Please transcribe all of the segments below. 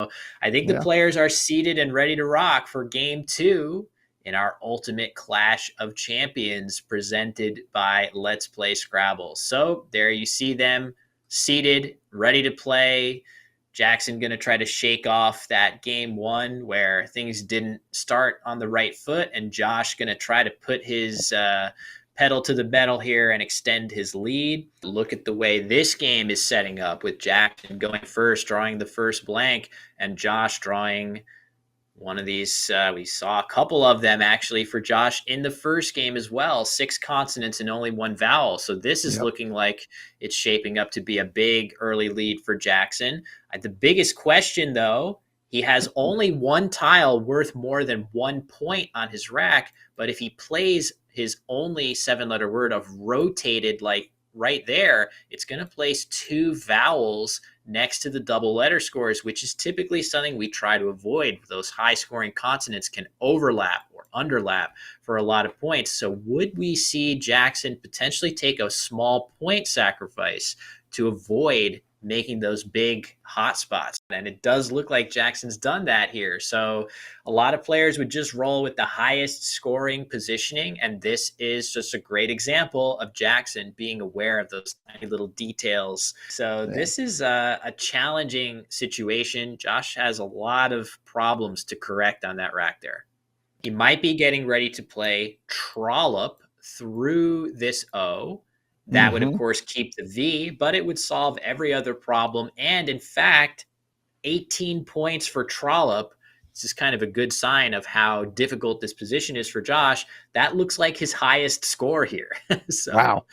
So I think the Yeah. players are seated and ready to rock for game 2 in our ultimate clash of champions presented by Let's Play Scrabble. So there you see them seated, ready to play. Jackson going to try to shake off that game 1 where things didn't start on the right foot, and Josh going to try to put his pedal to the metal here and extend his lead. Look at the way this game is setting up with Jackson going first, drawing the first blank, and Josh drawing one of these. We saw a couple of them actually for Josh in the first game as well. 6 consonants and only 1 vowel. So this is Yep. looking like it's shaping up to be a big early lead for Jackson. The biggest question, though, he has only 1 tile worth more than 1 point on his rack. But if he plays his only 7-letter word of rotated, like right there, it's going to place 2 vowels next to the double letter scores, which is typically something we try to avoid. Those high scoring consonants can overlap or underlap for a lot of points. So would we see Jackson potentially take a small point sacrifice to avoid making those big hot spots? And it does look like Jackson's done that here. So a lot of players would just roll with the highest scoring positioning, and this is just a great example of Jackson being aware of those tiny little details. So this is a challenging situation. Josh has a lot of problems to correct on that rack there. He might be getting ready to play Trollop through this O. That would, of course, keep the V, but it would solve every other problem. And in fact, 18 points for Trollop. This is kind of a good sign of how difficult this position is for Josh. That looks like his highest score here. So, wow.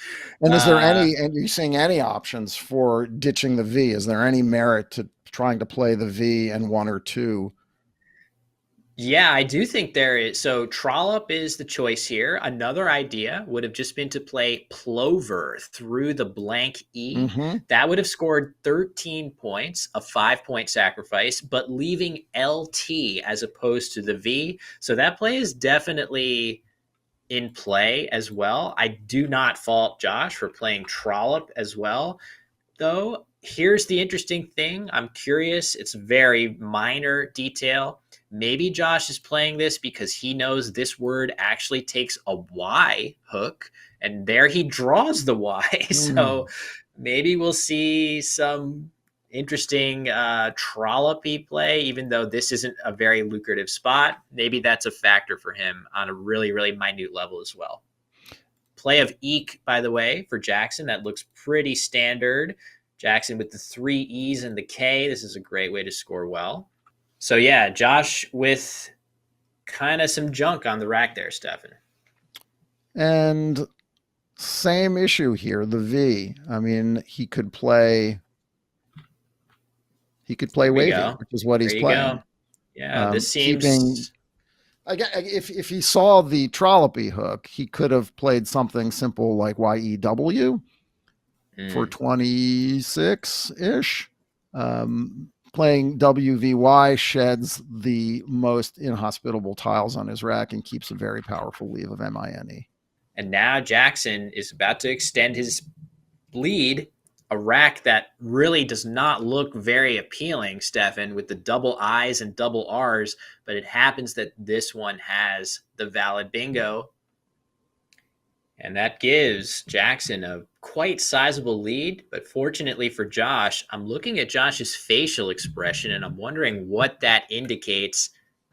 And is there any, and are you seeing any options for ditching the V? Is there any merit to trying to play the V and 1 or 2? Yeah, I do think there is. So Trollop is the choice here. Another idea would have just been to play Plover through the blank E. That would have scored 13 points, a 5-point sacrifice, but leaving LT as opposed to the V. So that play is definitely in play as well. I do not fault Josh for playing Trollop as well, though. Here's the interesting thing. I'm curious. It's a very minor detail. Maybe Josh is playing this because he knows this word actually takes a Y hook, and there he draws the Y. So maybe we'll see some interesting trollopy play, even though this isn't a very lucrative spot. Maybe that's a factor for him on a really, really minute level as well. Play of Eek, by the way, for Jackson. That looks pretty standard. Jackson with the 3 E's and the K. This is a great way to score well. So, yeah, Josh with kind of some junk on the rack there, Stefan. And same issue here, the V. I mean, he could play wavy, which is what he's playing. Go. Yeah, this seems... If he saw the trollopy hook, he could have played something simple like YEW for 26-ish. Playing WVY sheds the most inhospitable tiles on his rack and keeps a very powerful leave of MINE. And now Jackson is about to extend his lead, a rack that really does not look very appealing, Stefan, with the double I's and double R's, but it happens that this one has the valid bingo. And that gives Jackson a quite sizable lead. But fortunately for Josh, I'm looking at Josh's facial expression, and I'm wondering what that indicates,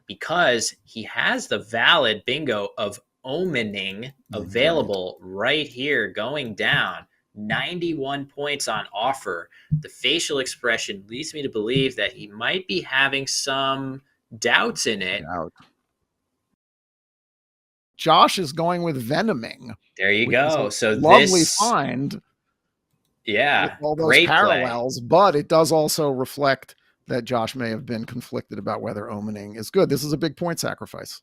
because he has the valid bingo of omening available right here going down. 91 points on offer. The facial expression leads me to believe that he might be having some doubts in it. Josh is going with venoming. There you go. So lovely find. Yeah, all those parallels, but it does also reflect that Josh may have been conflicted about whether omening is good. This is a big point sacrifice.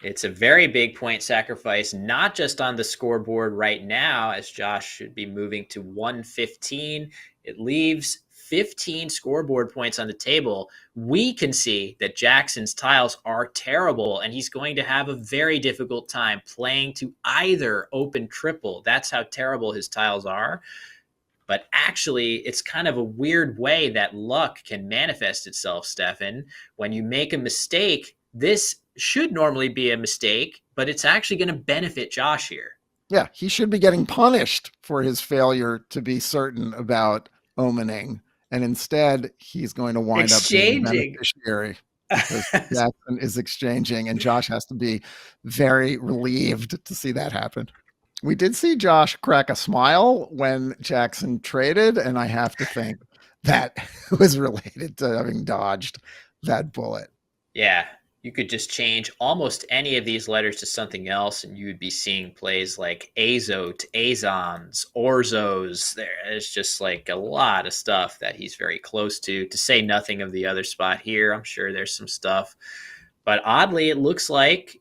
It's a very big point sacrifice, not just on the scoreboard right now, as Josh should be moving to 115. It leaves 15 scoreboard points on the table. We can see that Jackson's tiles are terrible, and he's going to have a very difficult time playing to either open triple. That's how terrible his tiles are. But actually, it's kind of a weird way that luck can manifest itself, Stefan. When you make a mistake, this should normally be a mistake, but it's actually going to benefit Josh here. Yeah, he should be getting punished for his failure to be certain about omening. And instead, he's going to wind up being the Exchanging. beneficiary because Jackson is exchanging, and Josh has to be very relieved to see that happen. We did see Josh crack a smile when Jackson traded, and I have to think that was related to having dodged that bullet. Yeah, you could just change almost any of these letters to something else, and you would be seeing plays like azote, azons, orzos. There's just like a lot of stuff that he's very close to say nothing of the other spot here. I'm sure there's some stuff. But oddly, it looks like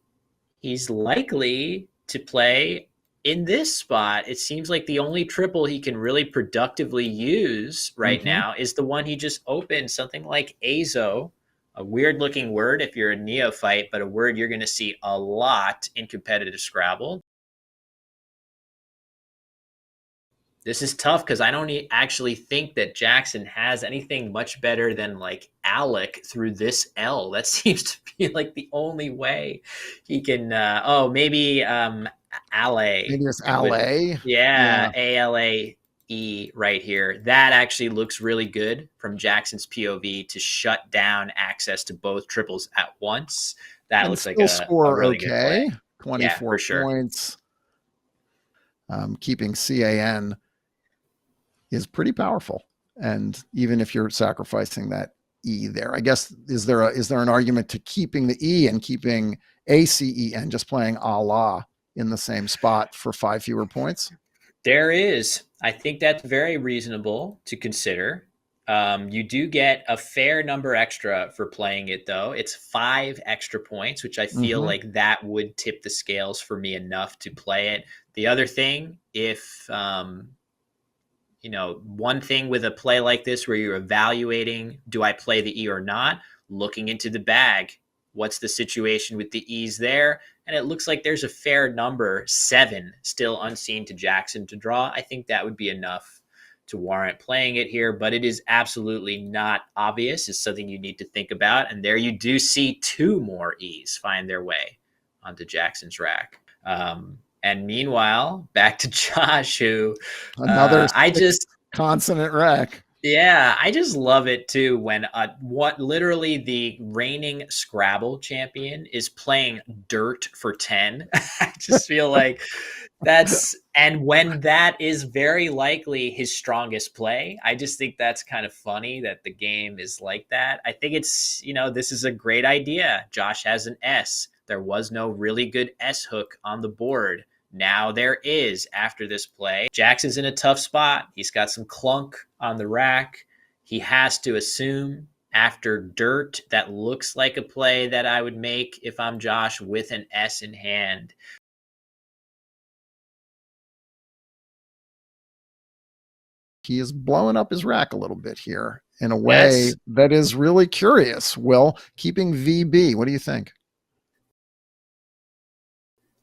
he's likely to play in this spot. It seems like the only triple he can really productively use right now is the one he just opened, something like azo. A weird looking word if you're a neophyte, but a word you're going to see a lot in competitive Scrabble. This is tough because I don't actually think that Jackson has anything much better than like Alec through this L. That seems to be like the only way he can. Maybe Ale. Maybe it's Ale. Yeah, ALAE right here. That actually looks really good from Jackson's POV to shut down access to both triples at once. That And looks like still a really good play. 24 Yeah, for sure. points. Keeping CAN is pretty powerful. And even if you're sacrificing that E there, I guess, is there an argument to keeping the E and keeping ACEN, just playing Allah in the same spot for 5 fewer points? There is. I think that's very reasonable to consider. You do get a fair number extra for playing it, though. It's 5 extra points, which I feel like that would tip the scales for me enough to play it. The other thing, if one thing with a play like this where you're evaluating, do I play the E or not? Looking into the bag. What's the situation with the E's there? And it looks like there's a fair number, 7, still unseen to Jackson to draw. I think that would be enough to warrant playing it here, but it is absolutely not obvious. It's something you need to think about. And there you do see 2 more E's find their way onto Jackson's rack. And meanwhile, back to Josh, who another just consonant rack. Yeah, I just love it too when literally the reigning Scrabble champion is playing dirt for 10. I just feel like and when that is very likely his strongest play, I just think that's kind of funny that the game is like that. I think it's, this is a great idea. Josh has an S. There was no really good S hook on the board. Now there is after this play. Jackson's in a tough spot. He's got some clunk on the rack. He has to assume after dirt that looks like a play that I would make if I'm Josh with an S in hand. He is blowing up his rack a little bit here in a way that is really curious. Will, keeping VB, what do you think?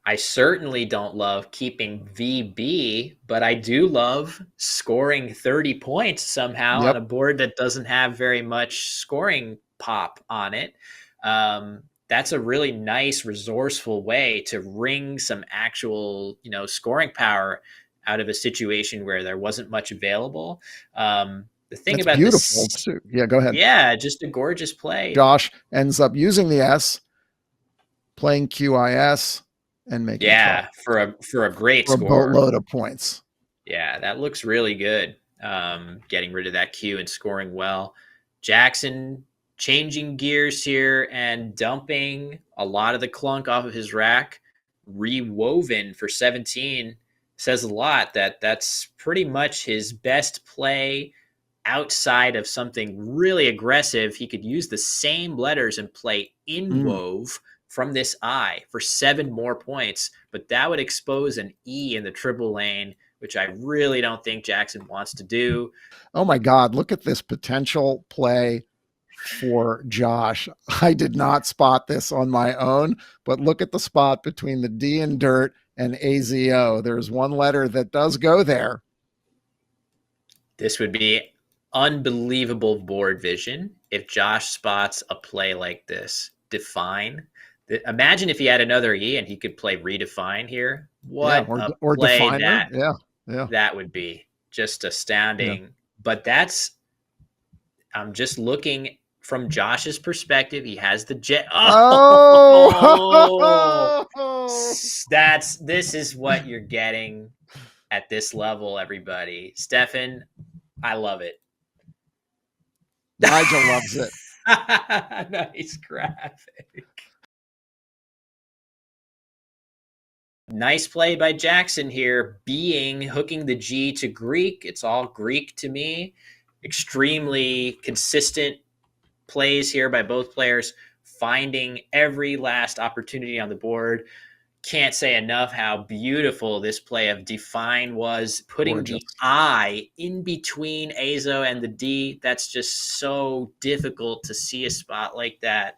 I certainly don't love keeping VB, but I do love scoring 30 points somehow on a board that doesn't have very much scoring pop on it. That's a really nice, resourceful way to wring some actual, scoring power out of a situation where there wasn't much available. The thing about beautiful too. Yeah, go ahead. Yeah, just a gorgeous play. Josh ends up using the S, playing QIS, and making for a great score, a boatload of points. Yeah, that looks really good. Getting rid of that Q and scoring well. Jackson changing gears here and dumping a lot of the clunk off of his rack, rewoven for 17. Says a lot that's pretty much his best play outside of something really aggressive. He could use the same letters and play inwove from this I for 7 more points, but that would expose an E in the triple lane, which I really don't think Jackson wants to do. Oh my God, look at this potential play for Josh. I did not spot this on my own, but look at the spot between the D in dirt and AZO. There's one letter that does go there. This would be unbelievable board vision if Josh spots a play like this. Define. Imagine if he had another E and he could play redefine here. Yeah, What a or play definer. Yeah. that would be. Just astounding. Yeah. But I'm just looking from Josh's perspective. He has the jet. Oh, This is what you're getting at this level, everybody. Stefan, I love it. Nigel loves it. Nice graphic. Nice play by Jackson here, hooking the G to Greek. It's all Greek to me. Extremely consistent plays here by both players, finding every last opportunity on the board. Can't say enough how beautiful this play of define was, putting Gorgeous. The I in between Azo and the D. That's just so difficult to see a spot like that.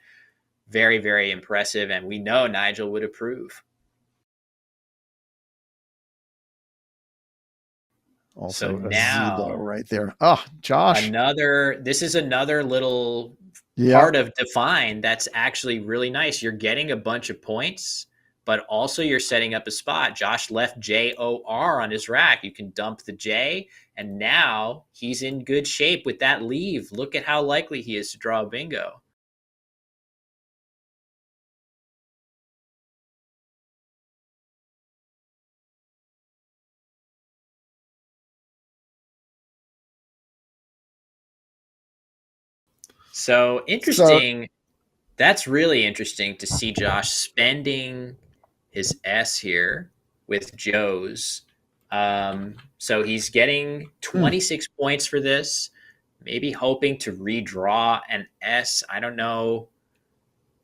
Very, very impressive, and we know Nigel would approve. Also, so now right there. Oh, Josh. This is another little part of define that's actually really nice. You're getting a bunch of points, but also you're setting up a spot. Josh left JOR on his rack. You can dump the J, and now he's in good shape with that leave. Look at how likely he is to draw a bingo. So interesting. That's really interesting to see Josh spending his S here with Joe's. So he's getting 26 points for this, maybe hoping to redraw an S. I don't know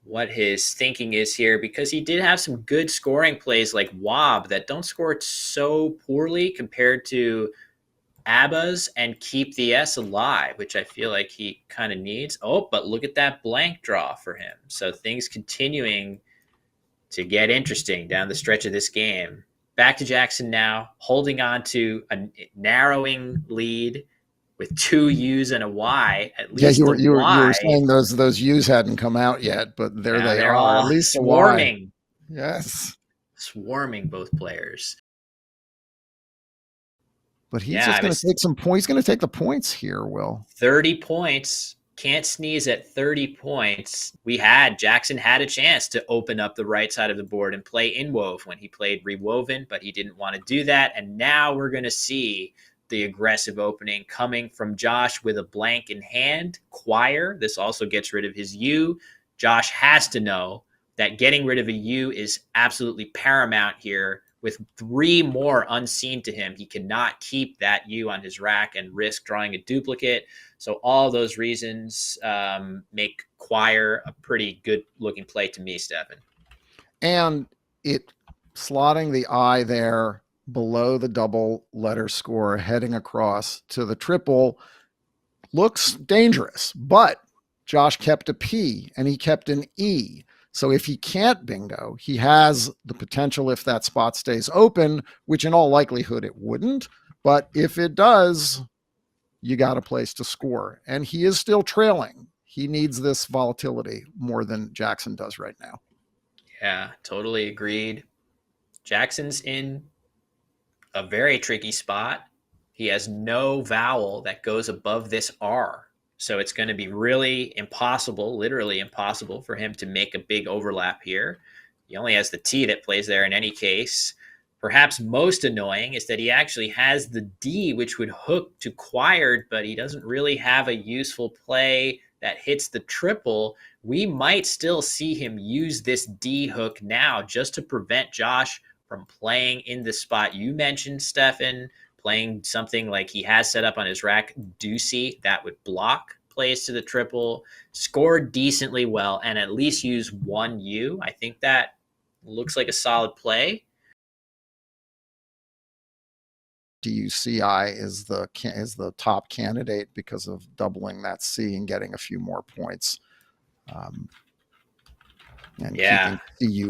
what his thinking is here, because he did have some good scoring plays like Wob that don't score so poorly compared to Abbas and keep the S alive, which I feel like he kind of needs. Oh, but look at that blank draw for him. So things continuing to get interesting down the stretch of this game. Back to Jackson now, holding on to a narrowing lead with 2 U's and a Y. At least you were saying those U's hadn't come out yet, but there they are. All at least swarming. Yes, swarming both players. But he's just going to take some points. He's going to take the points here, Will. 30 points. Can't sneeze at 30 points. Jackson had a chance to open up the right side of the board and play inwove when he played rewoven, but he didn't want to do that. And now we're going to see the aggressive opening coming from Josh with a blank in hand. Choir. This also gets rid of his U. Josh has to know that getting rid of a U is absolutely paramount here. With 3 more unseen to him, he cannot keep that U on his rack and risk drawing a duplicate. So all those reasons make Choir a pretty good looking play to me, Stefan. And it slotting the I there below the double letter score, heading across to the triple, looks dangerous. But Josh kept a P and he kept an E. So if he can't bingo, he has the potential, if that spot stays open, which in all likelihood it wouldn't. But if it does, you got a place to score. And he is still trailing. He needs this volatility more than Jackson does right now. Yeah, totally agreed. Jackson's in a very tricky spot. He has no vowel that goes above this R. So it's going to be really impossible, literally impossible, for him to make a big overlap here. He only has the T that plays there in any case. Perhaps most annoying is that he actually has the D, which would hook to Choired, but he doesn't really have a useful play that hits the triple. We might still see him use this D hook now just to prevent Josh from playing in the spot you mentioned, Stefan, playing something like he has set up on his rack, Deucey, that would block plays to the triple, score decently well, and at least use 1 U. I think that looks like a solid play. DUCI is the top candidate because of doubling that C and getting a few more points. And keeping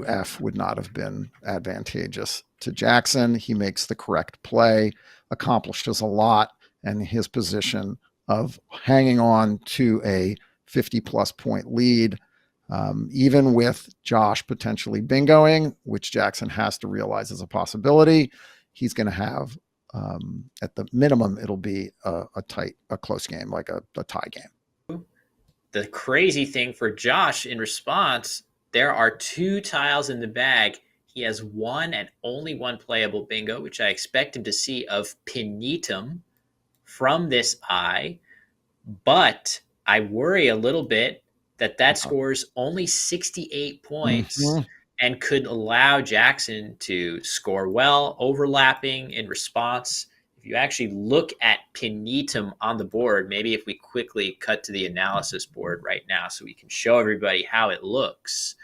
CUF would not have been advantageous to Jackson. He makes the correct play, accomplishes a lot, and his position of hanging on to a 50-plus point lead, even with Josh potentially bingoing, which Jackson has to realize is a possibility. He's going to have, at the minimum, it'll be a close game, like a tie game. The crazy thing for Josh in response, there are 2 tiles in the bag. He has one and only one playable bingo, which I expect him to see, of Pinitum from this eye. But I worry a little bit that scores only 68 points and could allow Jackson to score well, overlapping in response. If you actually look at Pinitum on the board, maybe if we quickly cut to the analysis board right now so we can show everybody how it looks.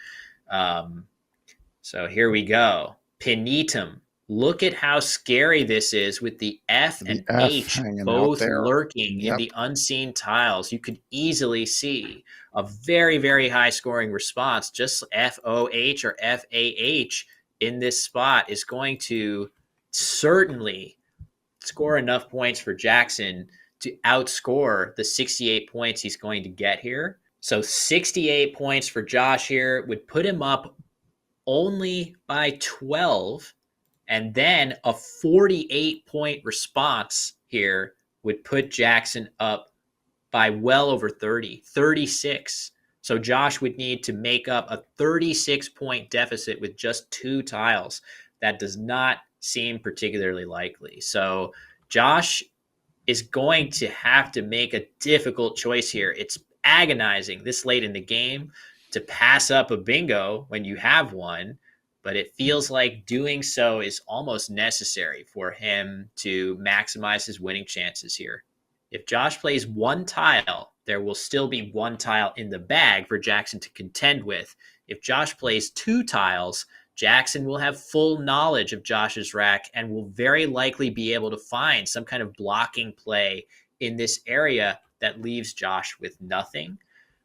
So here we go. Pinitum. Look at how scary this is with the F and H both lurking in the unseen tiles. You could easily see a very, very high scoring response. Just FOH or FAH in this spot is going to certainly score enough points for Jackson to outscore the 68 points he's going to get here. So 68 points for Josh here would put him up only by 12. And then a 48-point response here would put Jackson up by well over 30, 36. So Josh would need to make up a 36-point deficit with just 2 tiles. That does not seem particularly likely. So Josh is going to have to make a difficult choice here. It's agonizing this late in the game to pass up a bingo when you have one, but it feels like doing so is almost necessary for him to maximize his winning chances here. If Josh plays 1 tile, there will still be 1 tile in the bag for Jackson to contend with. If Josh plays 2 tiles, Jackson will have full knowledge of Josh's rack and will very likely be able to find some kind of blocking play in this area that leaves Josh with nothing.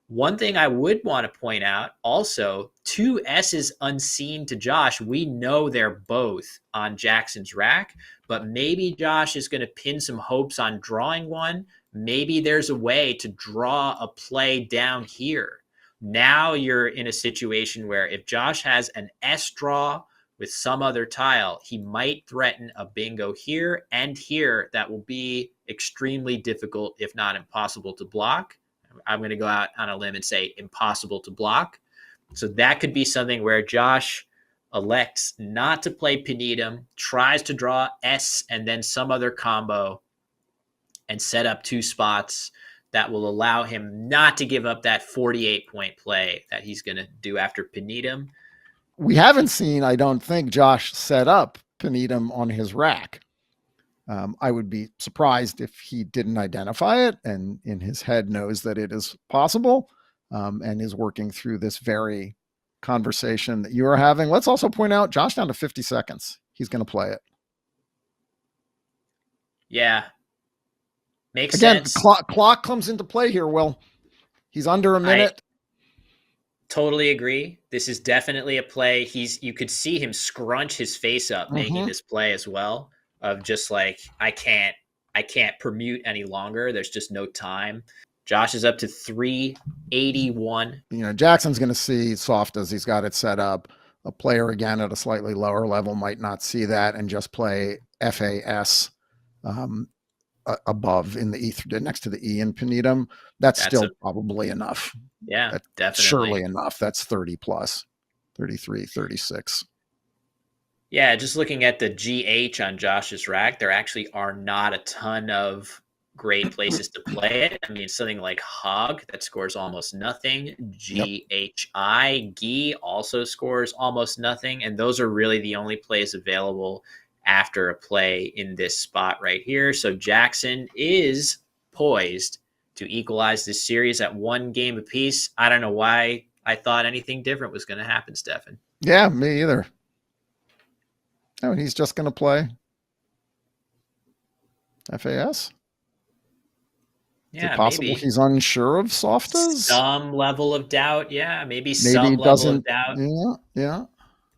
One thing I would want to point out also, 2 S's unseen to Josh. We know they're both on Jackson's rack, but maybe Josh is going to pin some hopes on drawing one. Maybe there's a way to draw a play down here. Now you're in a situation where if Josh has an S draw with some other tile, he might threaten a bingo here and here that will be extremely difficult, if not impossible, to block. I'm going to go out on a limb and say impossible to block. So that could be something where Josh elects not to play Pinitum, tries to draw S and then some other combo and set up 2 spots that will allow him not to give up that 48-point play that he's going to do after Pinitum. We haven't seen, I don't think, Josh set up Pinitum on his rack. I would be surprised if he didn't identify it and in his head knows that it is possible, and is working through this very conversation that you are having. Let's also point out Josh down to 50 seconds. He's going to play it. Yeah. Makes Again, sense. The clock comes into play here, Will. He's under a minute. Totally agree. This is definitely a play. You could see him scrunch his face up making this play as well. Of just like, I can't permute any longer. There's just no time. Josh is up to 381. Jackson's going to see soft as he's got it set up. A player again at a slightly lower level might not see that and just play FAS above in the E next to the E in Pinitum. That's still probably enough. Yeah, that's definitely. Surely enough. That's 30 plus, 33, 36. Yeah, just looking at the GH on Josh's rack, there actually are not a ton of great places to play it. I mean, something like Hog that scores almost nothing. GHI, Gi also scores almost nothing. And those are really the only plays available after a play in this spot right here. So Jackson is poised to equalize this series at 1 game apiece. I don't know why I thought anything different was going to happen, Stefan. Yeah, me either. Oh, and he's just going to play FAS? Yeah, is it possible maybe he's unsure of softas? Some level of doubt. Yeah, maybe some level of doubt. Yeah.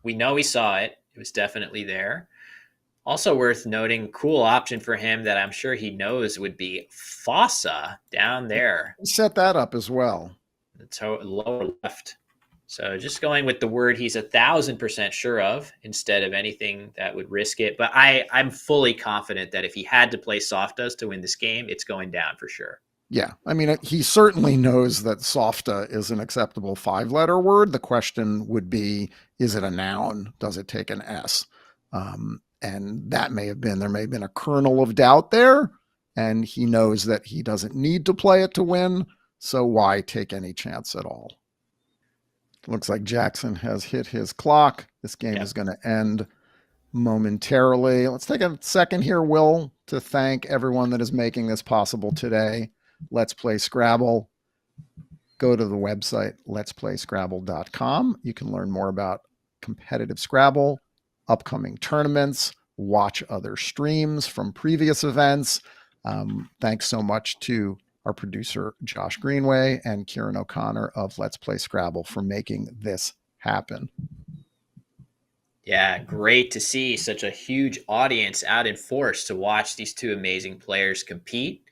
We know he saw it. It was definitely there. Also worth noting, cool option for him that I'm sure he knows would be Fossa down there, Set that up as well. the lower left. So just going with the word he's 1,000% sure of instead of anything that would risk it. But I'm fully confident that if he had to play Softas to win this game, it's going down for sure. Yeah, I mean, he certainly knows that softa is an acceptable 5-letter word. The question would be, is it a noun? Does it take an S? And that may have been, there may have been a kernel of doubt there. And he knows that he doesn't need to play it to win. So why take any chance at all? Looks like Jackson has hit his clock. This game is going to end momentarily. Let's take a second here, Will, to thank everyone that is making this possible today. Let's Play Scrabble. Go to the website, letsplayscrabble.com. You can learn more about competitive Scrabble, upcoming tournaments, watch other streams from previous events. Thanks so much to our producer, Josh Greenway, and Kieran O'Connor of Let's Play Scrabble for making this happen. Yeah, great to see such a huge audience out in force to watch these two amazing players compete.